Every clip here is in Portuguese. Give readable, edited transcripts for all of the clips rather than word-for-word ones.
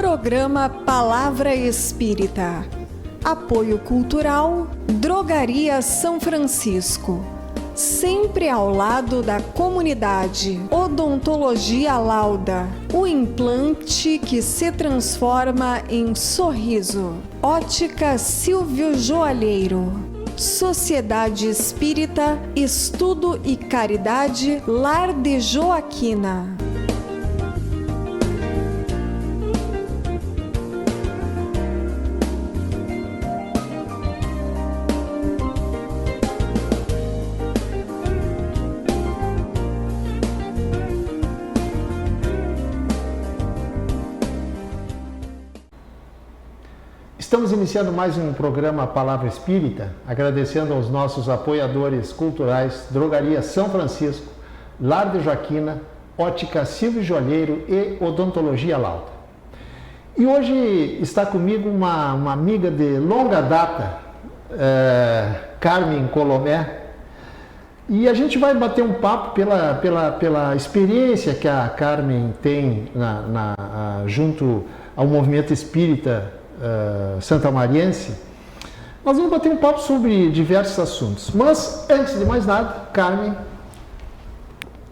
Programa Palavra Espírita. Apoio Cultural, Drogaria São Francisco. Sempre ao lado da comunidade. Odontologia Lauda. O implante que se transforma em sorriso. Ótica Silvio Joalheiro. Sociedade Espírita, Estudo e Caridade, Lar de Joaquina. Estamos iniciando mais um programa Palavra Espírita, agradecendo aos nossos apoiadores culturais, Drogaria São Francisco, Lar de Joaquina, Ótica Silvio Joalheiro e Odontologia Lauda. E hoje está comigo uma amiga de longa data, Carmen Colomé, e a gente vai bater um papo pela experiência que a Carmen tem junto ao movimento espírita santamariense. Nós vamos bater um papo sobre diversos assuntos. Mas, antes de mais nada, Carmen,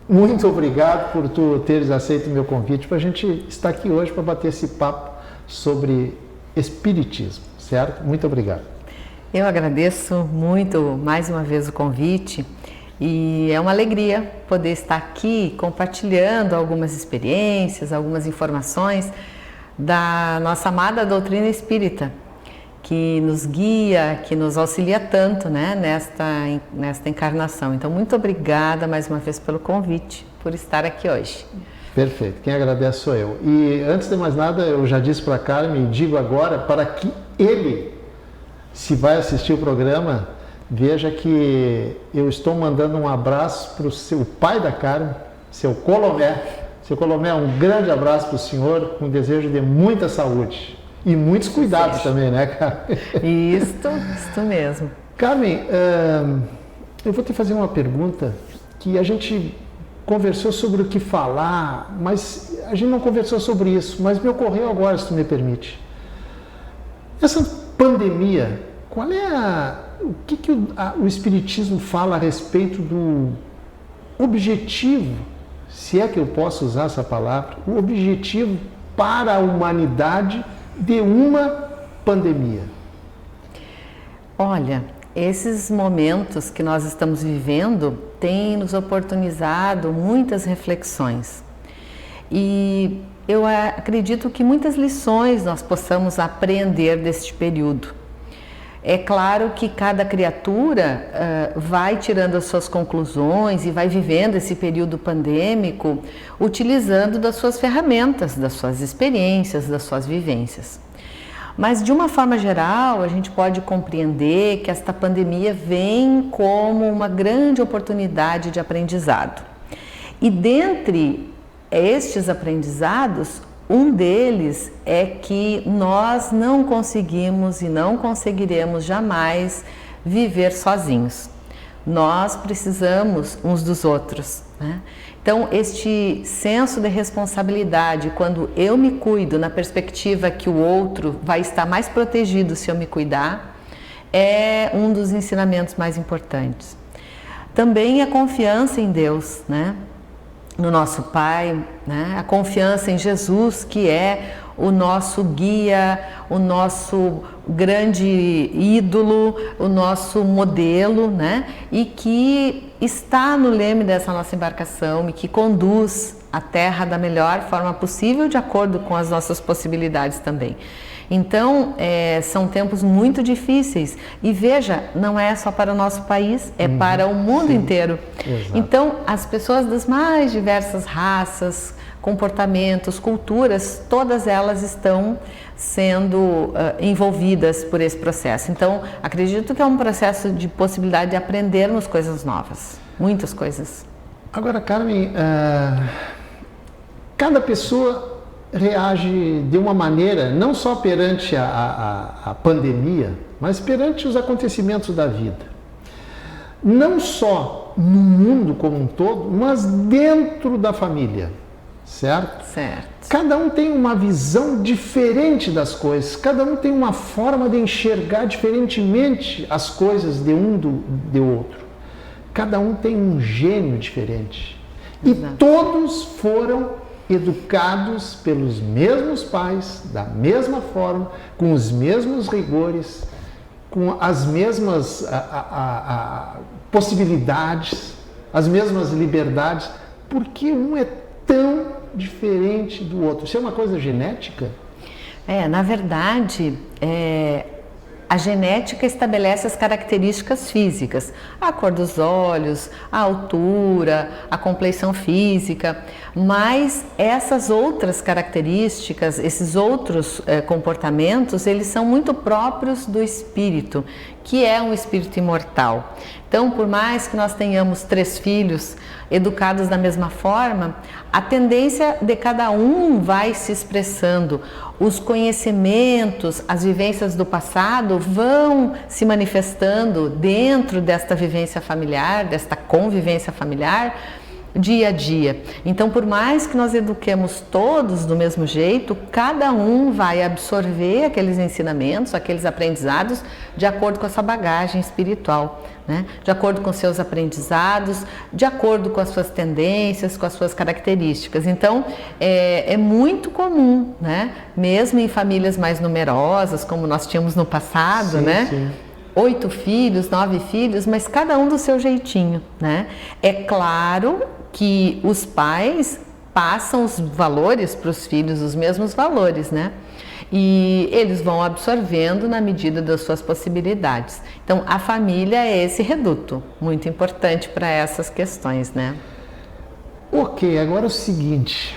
muito obrigado por tu teres aceito o meu convite para a gente estar aqui hoje para bater esse papo sobre espiritismo, certo? Muito obrigado. Eu agradeço muito mais uma vez o convite e é uma alegria poder estar aqui compartilhando algumas experiências, algumas informações da nossa amada doutrina espírita, que nos guia, que nos auxilia tanto, né, nesta encarnação. Então, muito obrigada mais uma vez pelo convite, por estar aqui hoje. Perfeito, quem agradece sou eu. E antes de mais nada, eu já disse para a Carmen, digo agora, para que ele, se vai assistir o programa, veja que eu estou mandando um abraço para o seu pai da Carmen, seu Colomé. Seu Colomé, um grande abraço para o senhor, com desejo de muita saúde e muitos cuidados também, né, Carmen? Isto mesmo. Carmen, eu vou te fazer uma pergunta que a gente conversou sobre o que falar, mas a gente não conversou sobre isso, mas me ocorreu agora, se tu me permite. Essa pandemia, qual é o que o Espiritismo fala a respeito do objetivo, se é que eu posso usar essa palavra, o objetivo para a humanidade de uma pandemia? Olha, esses momentos que nós estamos vivendo têm nos oportunizado muitas reflexões. E eu acredito que muitas lições nós possamos aprender deste período. É claro que cada criatura vai tirando as suas conclusões e vai vivendo esse período pandêmico utilizando das suas ferramentas, das suas experiências, das suas vivências. Mas de uma forma geral, a gente pode compreender que esta pandemia vem como uma grande oportunidade de aprendizado. E dentre estes aprendizados, um deles é que nós não conseguimos e não conseguiremos jamais viver sozinhos. Nós precisamos uns dos outros, né? Então, este senso de responsabilidade, quando eu me cuido na perspectiva que o outro vai estar mais protegido se eu me cuidar, é um dos ensinamentos mais importantes. Também a confiança em Deus, né? No nosso Pai, né? A confiança em Jesus, que é o nosso guia, o nosso grande ídolo, o nosso modelo, né? E que está no leme dessa nossa embarcação e que conduz a Terra da melhor forma possível, de acordo com as nossas possibilidades também. Então, são tempos muito difíceis e veja, não é só para o nosso país, é para o mundo inteiro. Exato. Então, as pessoas das mais diversas raças, comportamentos, culturas, todas elas estão sendo envolvidas por esse processo. Então, acredito que é um processo de possibilidade de aprendermos coisas novas, muitas coisas. Agora, Carmen, cada pessoa reage de uma maneira, não só perante a pandemia, mas perante os acontecimentos da vida. Não só no mundo como um todo, mas dentro da família. certo? Certo. Cada um tem uma visão diferente das coisas, cada um tem uma forma de enxergar diferentemente as coisas de um do outro. Cada um tem um gênio diferente. Exato. E todos foram educados pelos mesmos pais, da mesma forma, com os mesmos rigores, com as mesmas possibilidades, as mesmas liberdades, porque um é tão diferente do outro. Isso é uma coisa genética? Na verdade, a genética estabelece as características físicas, a cor dos olhos, a altura, a compleição física, mas essas outras características, esses outros comportamentos, eles são muito próprios do espírito, que é um espírito imortal. Então, por mais que nós tenhamos 3 filhos educados da mesma forma, a tendência de cada um vai se expressando. Os conhecimentos, as vivências do passado vão se manifestando dentro desta vivência familiar, desta convivência familiar, dia a dia. Então, por mais que nós eduquemos todos do mesmo jeito, cada um vai absorver aqueles ensinamentos, aqueles aprendizados, de acordo com a sua bagagem espiritual, né? De acordo com seus aprendizados, de acordo com as suas tendências, com as suas características. Então, é muito comum, né? Mesmo em famílias mais numerosas, como nós tínhamos no passado, sim, né? Sim. 8 filhos, 9 filhos, mas cada um do seu jeitinho, né? É claro que os pais passam os valores para os filhos, os mesmos valores, né? E eles vão absorvendo na medida das suas possibilidades. Então, a família é esse reduto, muito importante para essas questões, né? Ok, agora é o seguinte,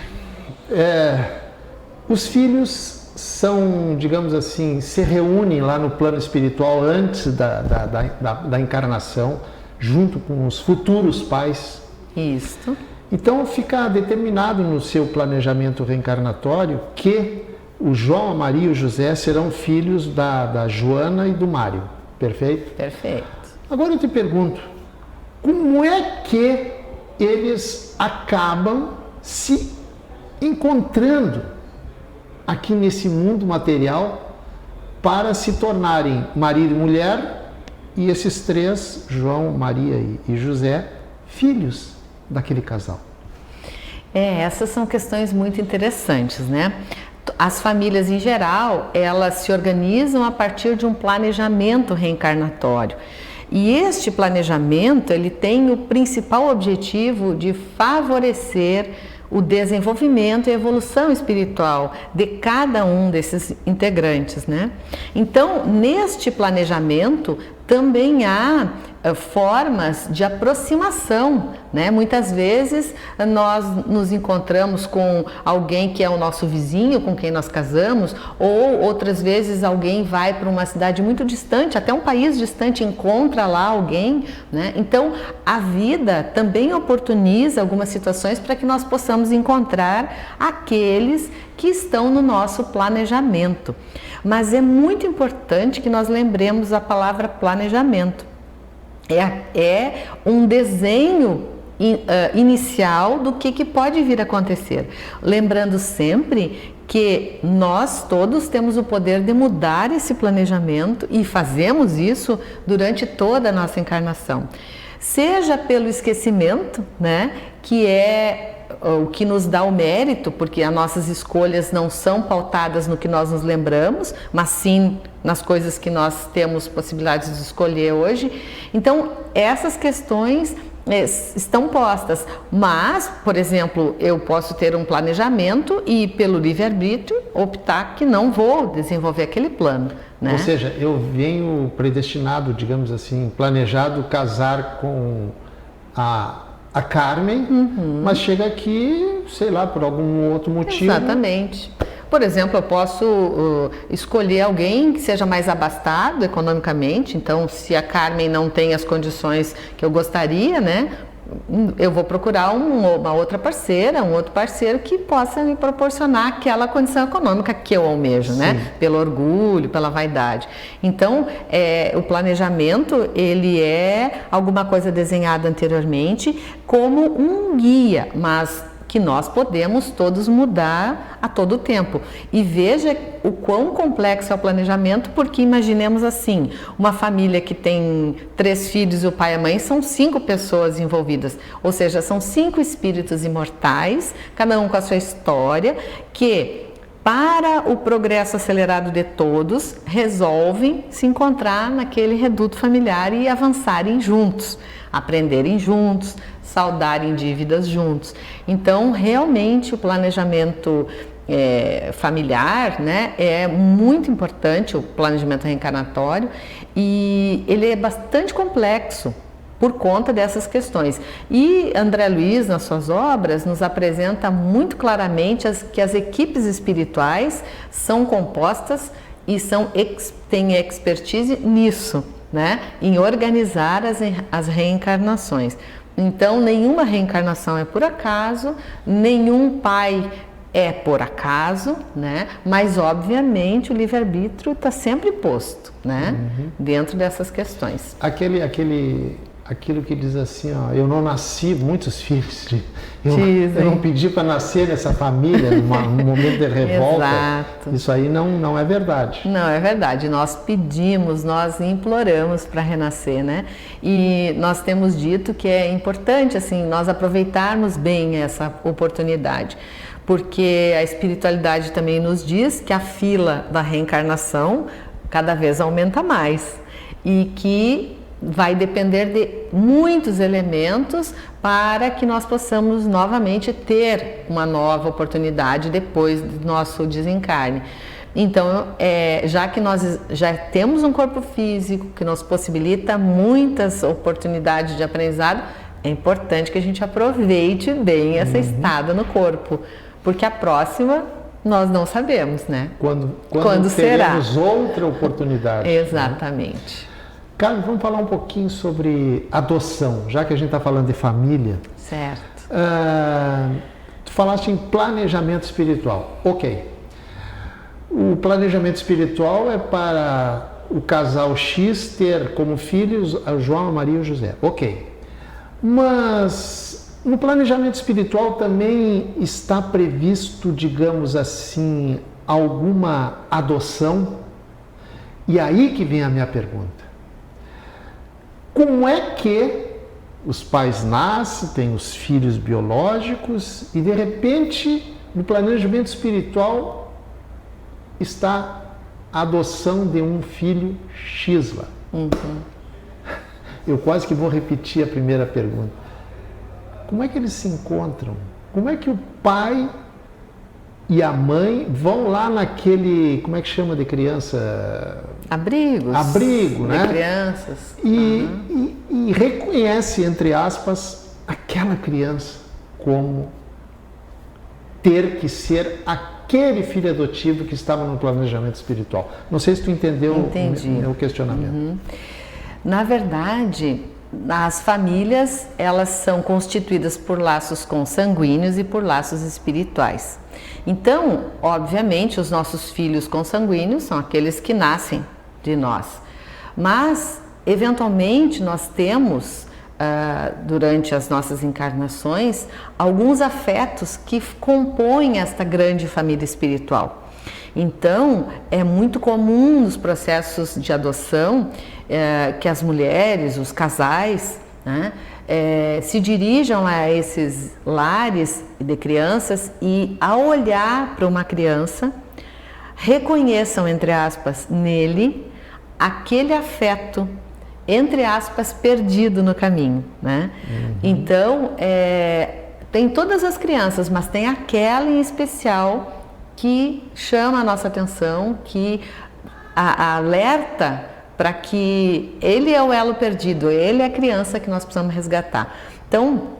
os filhos são, digamos assim, se reúnem lá no plano espiritual antes da encarnação, junto com os futuros pais. Isso. Então fica determinado no seu planejamento reencarnatório que o João, a Maria e o José serão filhos da Joana e do Mário, perfeito? Perfeito. Agora eu te pergunto, como é que eles acabam se encontrando aqui nesse mundo material para se tornarem marido e mulher e esses 3, João, Maria e José, filhos daquele casal? Essas são questões muito interessantes, né? As famílias em geral, elas se organizam a partir de um planejamento reencarnatório. E este planejamento, ele tem o principal objetivo de favorecer o desenvolvimento e evolução espiritual de cada um desses integrantes, né? Então, neste planejamento também há formas de aproximação, né? Muitas vezes nós nos encontramos com alguém que é o nosso vizinho, com quem nós casamos, ou outras vezes alguém vai para uma cidade muito distante, até um país distante, encontra lá alguém, né? Então, a vida também oportuniza algumas situações para que nós possamos encontrar aqueles que estão no nosso planejamento. Mas é muito importante que nós lembremos a palavra planejamento. É um desenho inicial do que pode vir a acontecer. Lembrando sempre que nós todos temos o poder de mudar esse planejamento e fazemos isso durante toda a nossa encarnação. Seja pelo esquecimento, né, que é o que nos dá o mérito, porque as nossas escolhas não são pautadas no que nós nos lembramos, mas sim nas coisas que nós temos possibilidades de escolher hoje. Então, essas questões estão postas, mas, por exemplo, eu posso ter um planejamento e, pelo livre-arbítrio, optar que não vou desenvolver aquele plano, né? Ou seja, eu venho predestinado, digamos assim, planejado casar com a Carmen, mas chega aqui, sei lá, por algum outro motivo. Exatamente. Por exemplo, eu posso escolher alguém que seja mais abastado economicamente. Então, se a Carmen não tem as condições que eu gostaria, né, eu vou procurar uma outra parceira, um outro parceiro que possa me proporcionar aquela condição econômica que eu almejo, né? Pelo orgulho, pela vaidade. Então, o planejamento, ele é alguma coisa desenhada anteriormente como um guia, mas que nós podemos todos mudar a todo tempo. E veja o quão complexo é o planejamento, porque imaginemos assim, uma família que tem 3 filhos e o pai e a mãe, são 5 pessoas envolvidas, ou seja, são 5 espíritos imortais, cada um com a sua história, que para o progresso acelerado de todos, resolvem se encontrar naquele reduto familiar e avançarem juntos, aprenderem juntos, saldarem dívidas juntos. Então, realmente, o planejamento familiar, né, é muito importante, o planejamento reencarnatório, e ele é bastante complexo por conta dessas questões. E André Luiz, nas suas obras, nos apresenta muito claramente que as equipes espirituais são compostas e têm expertise nisso, né, em organizar as reencarnações. Então, nenhuma reencarnação é por acaso, nenhum pai é por acaso, né? Mas, obviamente, o livre-arbítrio está sempre posto, né? Dentro dessas questões. Aquilo que diz assim, ó, eu não nasci, muitos filhos, eu não pedi para nascer nessa família, num momento de revolta. Exato. Isso aí não é verdade. Não, é verdade. Nós pedimos, nós imploramos para renascer, né? E nós temos dito que é importante, assim, nós aproveitarmos bem essa oportunidade, porque a espiritualidade também nos diz que a fila da reencarnação cada vez aumenta mais e que vai depender de muitos elementos para que nós possamos novamente ter uma nova oportunidade depois do nosso desencarne. Então, já que nós já temos um corpo físico que nos possibilita muitas oportunidades de aprendizado, é importante que a gente aproveite bem essa estada no corpo, porque a próxima nós não sabemos, né? Quando teremos outra oportunidade. Exatamente. Né? Carlos, vamos falar um pouquinho sobre adoção, já que a gente está falando de família. Certo. Tu falaste em planejamento espiritual. Ok. O planejamento espiritual é para o casal X ter como filhos a João, a Maria e o José. Ok. Mas no planejamento espiritual também está previsto, digamos assim, alguma adoção? E aí que vem a minha pergunta. Como é que os pais nascem, têm os filhos biológicos e de repente no planejamento espiritual está a adoção de um filho X-lá? Eu quase que vou repetir a primeira pergunta. Como é que eles se encontram? Como é que o pai e a mãe vão lá naquele, como é que chama de criança? Abrigo, né? De crianças. E reconhece, entre aspas, aquela criança como ter que ser aquele filho adotivo que estava no planejamento espiritual. Não sei se tu entendeu o meu questionamento. Na verdade, as famílias, elas são constituídas por laços consanguíneos e por laços espirituais. Então, obviamente, os nossos filhos consanguíneos são aqueles que nascem de nós. Mas, eventualmente, nós temos, durante as nossas encarnações, alguns afetos que compõem esta grande família espiritual. Então, é muito comum nos processos de adoção que as mulheres, os casais, né, se dirijam a esses lares de crianças e, ao olhar para uma criança, reconheçam, entre aspas, nele aquele afeto, entre aspas, perdido no caminho, né? Então, tem todas as crianças, mas tem aquela em especial que chama a nossa atenção, que alerta para que ele é o elo perdido, ele é a criança que nós precisamos resgatar. Então,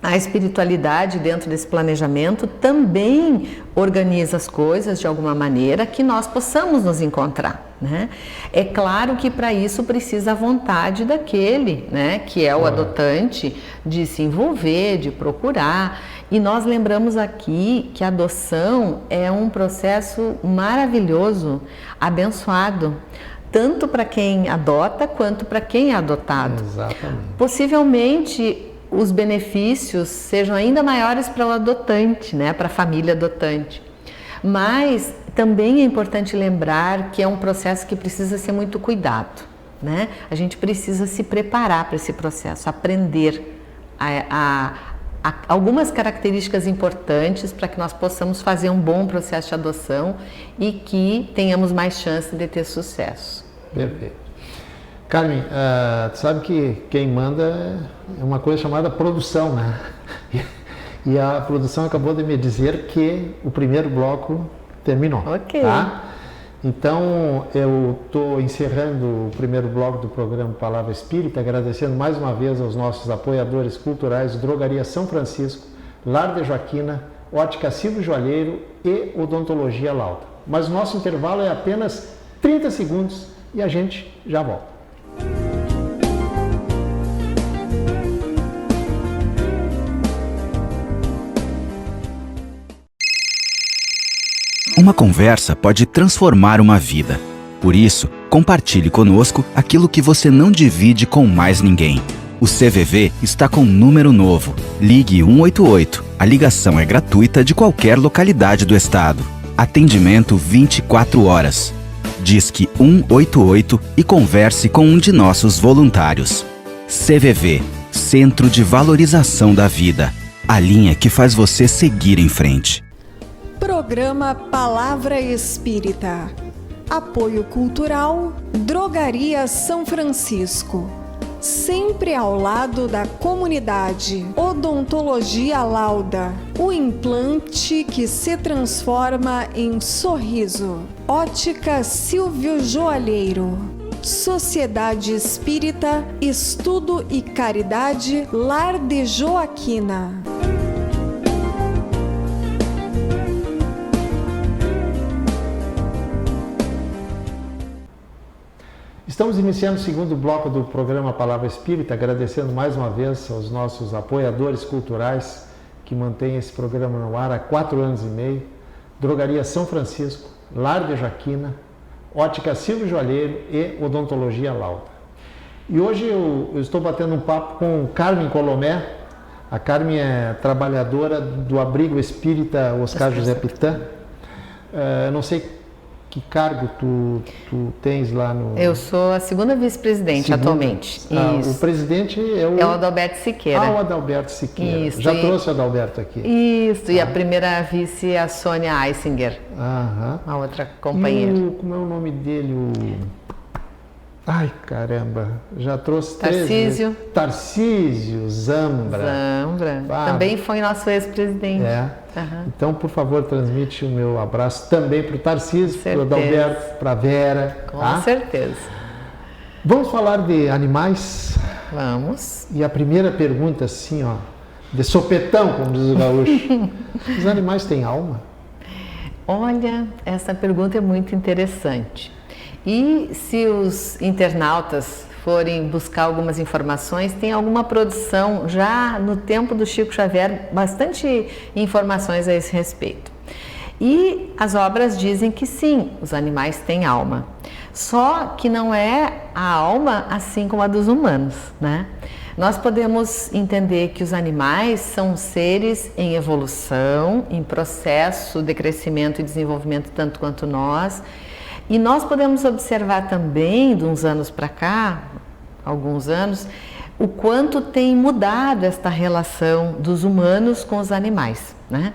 a espiritualidade dentro desse planejamento também organiza as coisas de alguma maneira que nós possamos nos encontrar, né? É claro que para isso precisa a vontade daquele, né, que é o adotante, de se envolver, de procurar. E nós lembramos aqui que a adoção é um processo maravilhoso, abençoado, tanto para quem adota quanto para quem é adotado. Exatamente. Possivelmente os benefícios sejam ainda maiores para o adotante, né, para a família adotante. Mas também é importante lembrar que é um processo que precisa ser muito cuidado, né? A gente precisa se preparar para esse processo, aprender algumas características importantes para que nós possamos fazer um bom processo de adoção e que tenhamos mais chance de ter sucesso. Perfeito. Carmen, tu sabe que quem manda é uma coisa chamada produção, né? E a produção acabou de me dizer que o primeiro bloco terminou. Ok. Tá? Então, eu estou encerrando o primeiro bloco do programa Palavra Espírita, agradecendo mais uma vez aos nossos apoiadores culturais, Drogaria São Francisco, Lar de Joaquina, Ótica Silvio Joalheiro e Odontologia Lauda. Mas o nosso intervalo é apenas 30 segundos e a gente já volta. Uma conversa pode transformar uma vida. Por isso, compartilhe conosco aquilo que você não divide com mais ninguém. O CVV está com um número novo. Ligue 188. A ligação é gratuita de qualquer localidade do estado. Atendimento 24 horas. Disque 188 e converse com um de nossos voluntários. CVV, Centro de Valorização da Vida. A linha que faz você seguir em frente. Programa Palavra Espírita. Apoio Cultural, Drogaria São Francisco. Sempre ao lado da comunidade. Odontologia Lauda. O implante que se transforma em sorriso. Ótica Silvio Joalheiro. Sociedade Espírita, Estudo e Caridade, Lar de Joaquina. Estamos iniciando o segundo bloco do programa Palavra Espírita, agradecendo mais uma vez aos nossos apoiadores culturais que mantêm esse programa no ar há 4 anos e meio. Drogaria São Francisco, Lar de Joaquina, Ótica Silvio Joalheiro e Odontologia Lauda. E hoje eu estou batendo um papo com Carmen Colomé. A Carmen é trabalhadora do Abrigo Espírita Oscar José Pitã. Eu não sei que cargo tu tens lá no... Eu sou a segunda vice-presidente atualmente. O presidente é o Adalberto Siqueira. o Adalberto Siqueira. Isso, Já trouxe o Adalberto aqui. Isso, e a primeira vice é a Sônia Eisinger, a outra companheira. Como é o nome dele? Ai, caramba, já trouxe Tarcísio. Tarcísio Zambra. Também foi nosso ex-presidente. Então, por favor, transmite o meu abraço também para o Tarcísio, para o Adalberto, para a Vera. Com certeza. Vamos falar de animais? Vamos. E a primeira pergunta, assim, ó, de sopetão, como diz o gaúcho. Os animais têm alma? Olha, essa pergunta é muito interessante. E se os internautas forem buscar algumas informações, tem alguma produção já no tempo do Chico Xavier, bastante informações a esse respeito. E as obras dizem que sim, os animais têm alma. Só que não é a alma assim como a dos humanos, né? Nós podemos entender que os animais são seres em evolução, em processo de crescimento e desenvolvimento tanto quanto nós. E nós podemos observar também, de uns anos para cá, alguns anos, o quanto tem mudado esta relação dos humanos com os animais, né?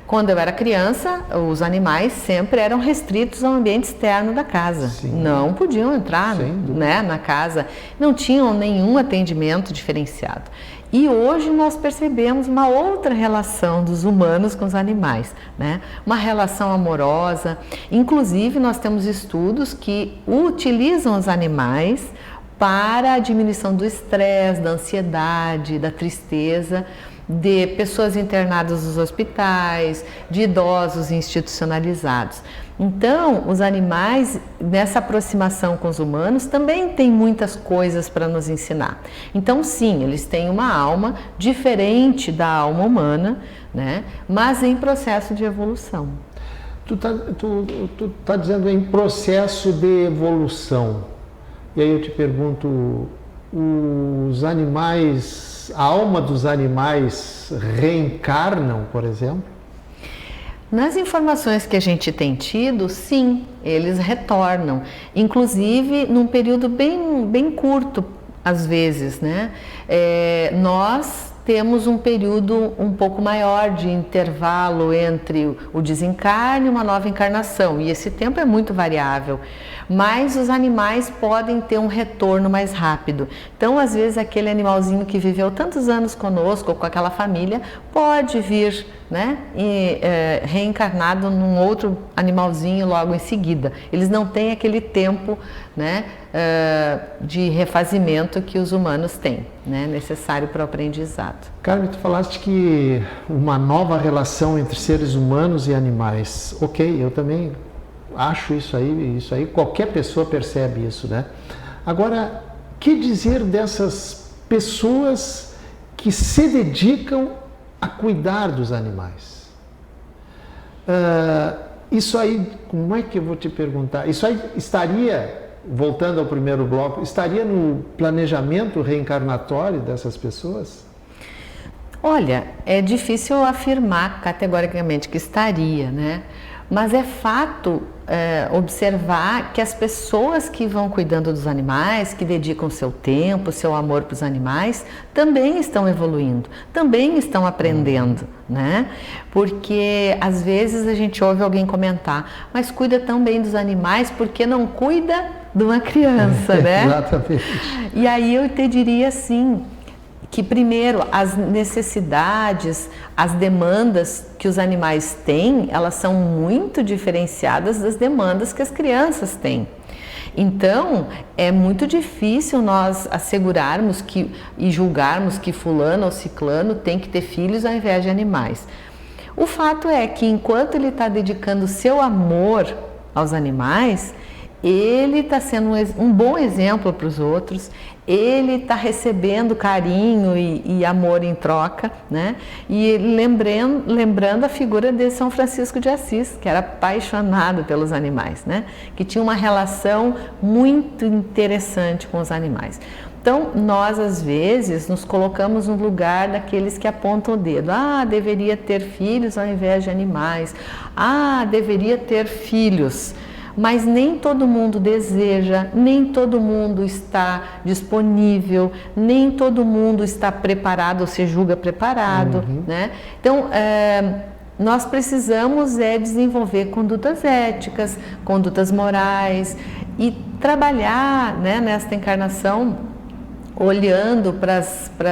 Quando eu era criança, os animais sempre eram restritos ao ambiente externo da casa. Sim. Não podiam entrar, né, na casa, não tinham nenhum atendimento diferenciado. E hoje nós percebemos uma outra relação dos humanos com os animais, né? Uma relação amorosa. Inclusive, nós temos estudos que utilizam os animais para a diminuição do estresse, da ansiedade, da tristeza, de pessoas internadas nos hospitais, de idosos institucionalizados. Então, os animais, nessa aproximação com os humanos, também têm muitas coisas para nos ensinar. Então, sim, eles têm uma alma diferente da alma humana, né? Mas em processo de evolução. Tu tá dizendo em processo de evolução. E aí eu te pergunto, os animais a alma dos animais reencarnam, por exemplo? Nas informações que a gente tem tido, sim, eles retornam, inclusive num período bem curto, às vezes, né? Nós temos um período um pouco maior de intervalo entre o desencarne e uma nova encarnação, e esse tempo é muito variável, mas os animais podem ter um retorno mais rápido. Então, às vezes, aquele animalzinho que viveu tantos anos conosco ou com aquela família pode vir, né, reencarnado num outro animalzinho logo em seguida. Eles não têm aquele tempo, né, de refazimento que os humanos têm, né, necessário para o aprendizado. Carmen, tu falaste que uma nova relação entre seres humanos e animais. Ok, eu também acho isso aí qualquer pessoa percebe isso, né? Agora, que dizer dessas pessoas que se dedicam a cuidar dos animais? Isso aí, como é que eu vou te perguntar? Isso aí estaria, voltando ao primeiro bloco, estaria no planejamento reencarnatório dessas pessoas? Olha, é difícil afirmar categoricamente que estaria, né? Mas é fato observar que as pessoas que vão cuidando dos animais, que dedicam seu tempo, seu amor para os animais, também estão evoluindo, também estão aprendendo, né? Porque às vezes a gente ouve alguém comentar, mas cuida tão bem dos animais, por que não cuida de uma criança, né? Exatamente. E aí eu te diria assim, que primeiro as necessidades, as demandas que os animais têm, elas são muito diferenciadas das demandas que as crianças têm. Então, é muito difícil nós assegurarmos e julgarmos que fulano ou ciclano tem que ter filhos ao invés de animais. O fato é que enquanto ele está dedicando seu amor aos animais, ele está sendo um bom exemplo para os outros, ele está recebendo carinho e amor em troca, né? E lembrando a figura de São Francisco de Assis, que era apaixonado pelos animais, né? Que tinha uma relação muito interessante com os animais. Então, nós às vezes nos colocamos no lugar daqueles que apontam o dedo. Ah, deveria ter filhos ao invés de animais. Ah, deveria ter filhos. Mas nem todo mundo deseja, nem todo mundo está disponível, nem todo mundo está preparado ou se julga preparado, né? Então, nós precisamos desenvolver condutas éticas, condutas morais e trabalhar, né, nesta encarnação olhando para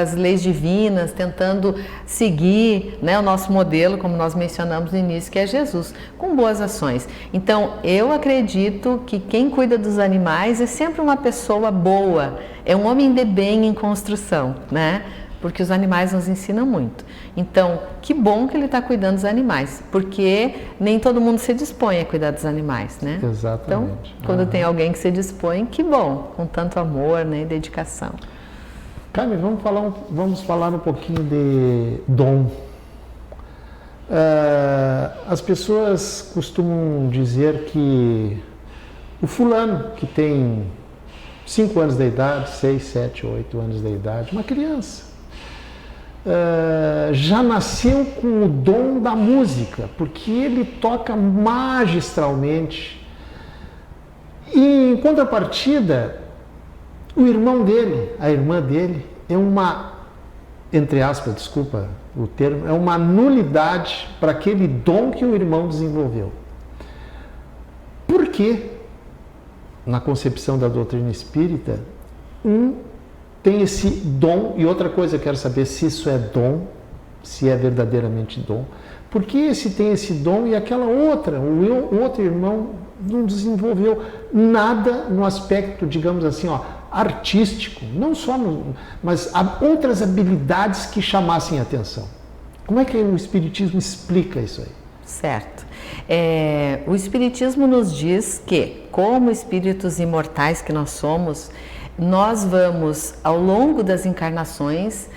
as leis divinas, tentando seguir, né, o nosso modelo, como nós mencionamos no início, que é Jesus, com boas ações. Então, eu acredito que quem cuida dos animais é sempre uma pessoa boa, é um homem de bem em construção, né? Porque os animais nos ensinam muito. Então, que bom que ele está cuidando dos animais, porque nem todo mundo se dispõe a cuidar dos animais, né? Exatamente. Então, quando tem alguém que se dispõe, que bom, com tanto amor, né, e dedicação. Carmen, vamos falar um pouquinho de dom. As pessoas costumam dizer que o fulano que tem 5 anos de idade, 6, 7, 8 anos de idade, uma criança, já nasceu com o dom da música, porque ele toca magistralmente. E, em contrapartida, o irmão dele, a irmã dele, é uma, entre aspas, desculpa o termo, é uma nulidade para aquele dom que o irmão desenvolveu. Por que, na concepção da doutrina espírita, tem esse dom, e outra coisa eu quero saber se isso é dom, se é verdadeiramente dom, por que esse tem esse dom e aquela outra, o outro irmão não desenvolveu nada no aspecto, digamos assim, artístico, não só mas outras habilidades que chamassem a atenção. Como é que o Espiritismo explica isso aí? Certo. O Espiritismo nos diz que, como espíritos imortais que nós somos, nós vamos, ao longo das encarnações,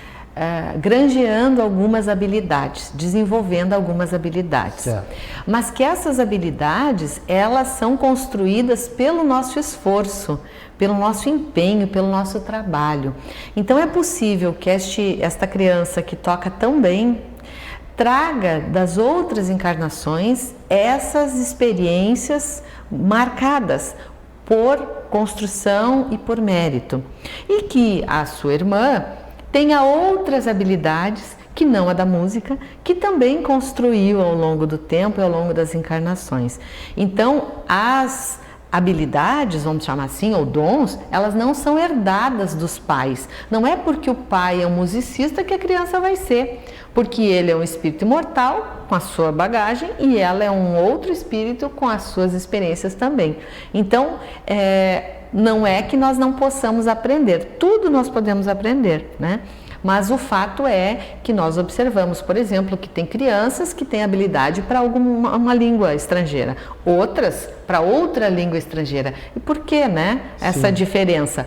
granjeando algumas habilidades, desenvolvendo algumas habilidades. Certo. Mas que essas habilidades, elas são construídas pelo nosso esforço, pelo nosso empenho, pelo nosso trabalho. Então é possível que esta criança que toca tão bem traga das outras encarnações essas experiências marcadas por construção e por mérito. E que a sua irmã tenha outras habilidades que não a da música, que também construiu ao longo do tempo e ao longo das encarnações. Então, as habilidades, vamos chamar assim, ou dons, elas não são herdadas dos pais. Não é porque o pai é um musicista que a criança vai ser, porque ele é um espírito imortal com a sua bagagem e ela é um outro espírito com as suas experiências também. Então, não é que nós não possamos aprender, tudo nós podemos aprender, né? Mas o fato é que nós observamos, por exemplo, que tem crianças que têm habilidade para uma língua estrangeira, outras para outra língua estrangeira. E por que, né? Essa diferença?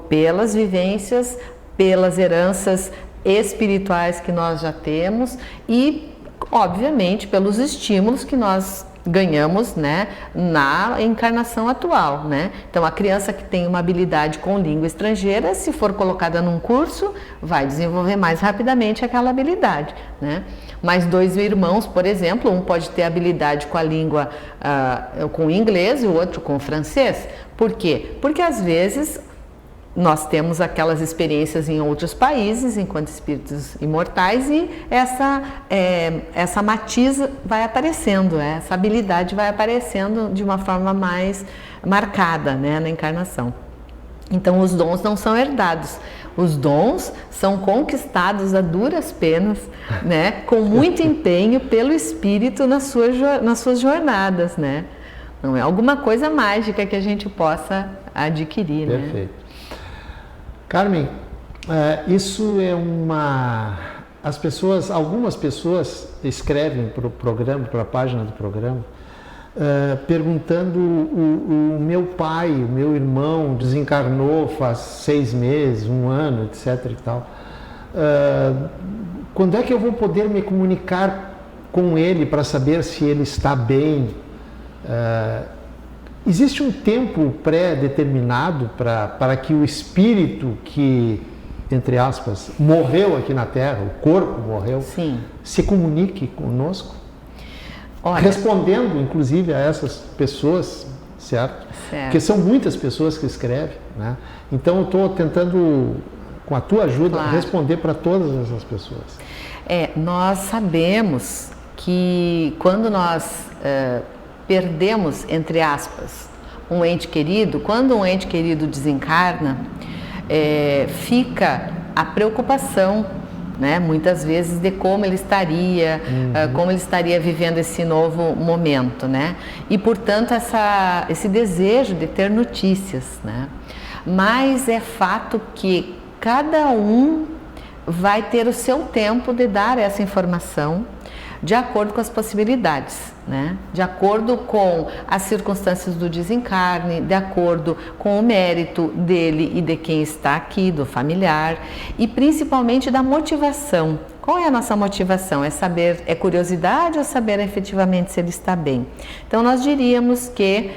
Pelas vivências, pelas heranças espirituais que nós já temos e, obviamente, pelos estímulos que nós ganhamos, né, na encarnação atual, né? Então, a criança que tem uma habilidade com língua estrangeira, se for colocada num curso, vai desenvolver mais rapidamente aquela habilidade, né? Mas dois irmãos, por exemplo, um pode ter habilidade com a língua, com o inglês e o outro com o francês. Por quê? Porque às vezes nós temos aquelas experiências em outros países, enquanto espíritos imortais, e essa matiz vai aparecendo, essa habilidade vai aparecendo de uma forma mais marcada, né, na encarnação. Então, os dons não são herdados. Os dons são conquistados a duras penas, né, com muito empenho pelo espírito nas suas jornadas, né? Não é alguma coisa mágica que a gente possa adquirir, né? Perfeito. Carmen, isso é algumas pessoas escrevem para o programa, para a página do programa, perguntando: o meu pai, o meu irmão desencarnou faz 6 meses, 1 ano, etc. e tal. Quando é que eu vou poder me comunicar com ele para saber se ele está bem? Existe um tempo pré-determinado para que o espírito que, entre aspas, morreu aqui na Terra, o corpo morreu, Sim. se comunique conosco? Olha, respondendo, inclusive, a essas pessoas, certo? Porque são muitas pessoas que escrevem, né? Então, eu estou tentando, com a tua ajuda, responder para todas essas pessoas. Nós sabemos que quando nós perdemos, entre aspas, um ente querido, quando um ente querido desencarna, fica a preocupação, né, muitas vezes, de como ele estaria, como ele estaria vivendo esse novo momento, né? E, portanto, esse desejo de ter notícias, né? Mas é fato que cada um vai ter o seu tempo de dar essa informação de acordo com as possibilidades, né? De acordo com as circunstâncias do desencarne, de acordo com o mérito dele e de quem está aqui, do familiar, e principalmente da motivação. Qual é a nossa motivação? É saber, é curiosidade ou saber efetivamente se ele está bem? Então, nós diríamos que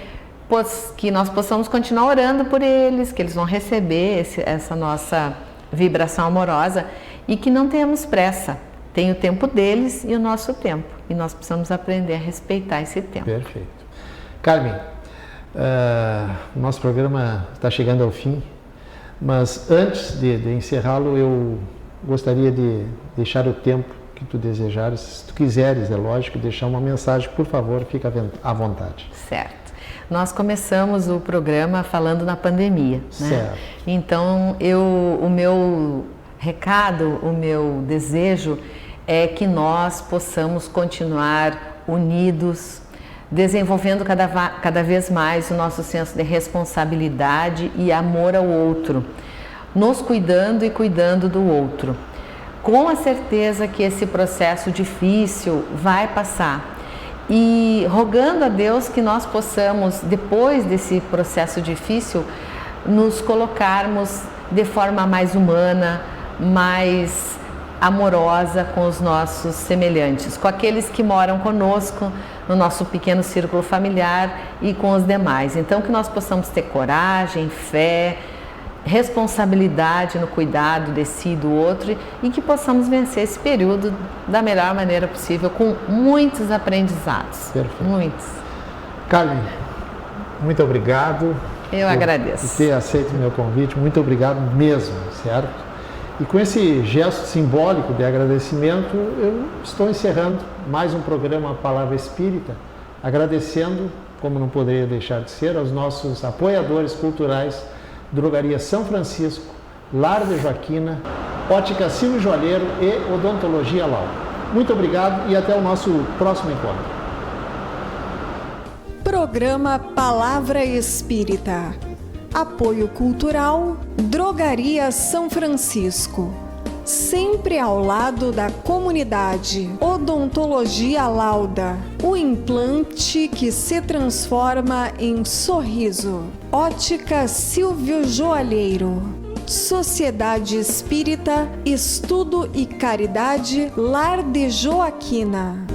nós possamos continuar orando por eles, que eles vão receber essa nossa vibração amorosa e que não tenhamos pressa. Tem o tempo deles e o nosso tempo. E nós precisamos aprender a respeitar esse tempo. Perfeito. Carmen, o nosso programa está chegando ao fim, mas antes de encerrá-lo, eu gostaria de deixar o tempo que tu desejares. Se tu quiseres, é lógico, deixar uma mensagem, por favor, fica à vontade. Certo. Nós começamos o programa falando na pandemia, né? Certo. Então, o meu recado, o meu desejo é que nós possamos continuar unidos, desenvolvendo cada vez mais o nosso senso de responsabilidade e amor ao outro, nos cuidando e cuidando do outro, com a certeza que esse processo difícil vai passar e rogando a Deus que nós possamos, depois desse processo difícil, nos colocarmos de forma mais humana, mais amorosa com os nossos semelhantes, com aqueles que moram conosco no nosso pequeno círculo familiar e com os demais. Então, que nós possamos ter coragem, fé, responsabilidade no cuidado de si e do outro e que possamos vencer esse período da melhor maneira possível, com muitos aprendizados. Perfeito. Muitos. Carmen, muito obrigado. Eu agradeço. Por ter aceito o meu convite, muito obrigado mesmo, certo? E com esse gesto simbólico de agradecimento, eu estou encerrando mais um programa Palavra Espírita, agradecendo, como não poderia deixar de ser, aos nossos apoiadores culturais, Drogaria São Francisco, Lar de Joaquina, Ótica Silvio Joalheiro e Odontologia Lau. Muito obrigado e até o nosso próximo encontro. Programa Palavra Espírita. Apoio Cultural, Drogaria São Francisco. Sempre ao lado da comunidade. Odontologia Lauda. O implante que se transforma em sorriso. Ótica Silvio Joalheiro. Sociedade Espírita, Estudo e Caridade, Lar de Joaquina.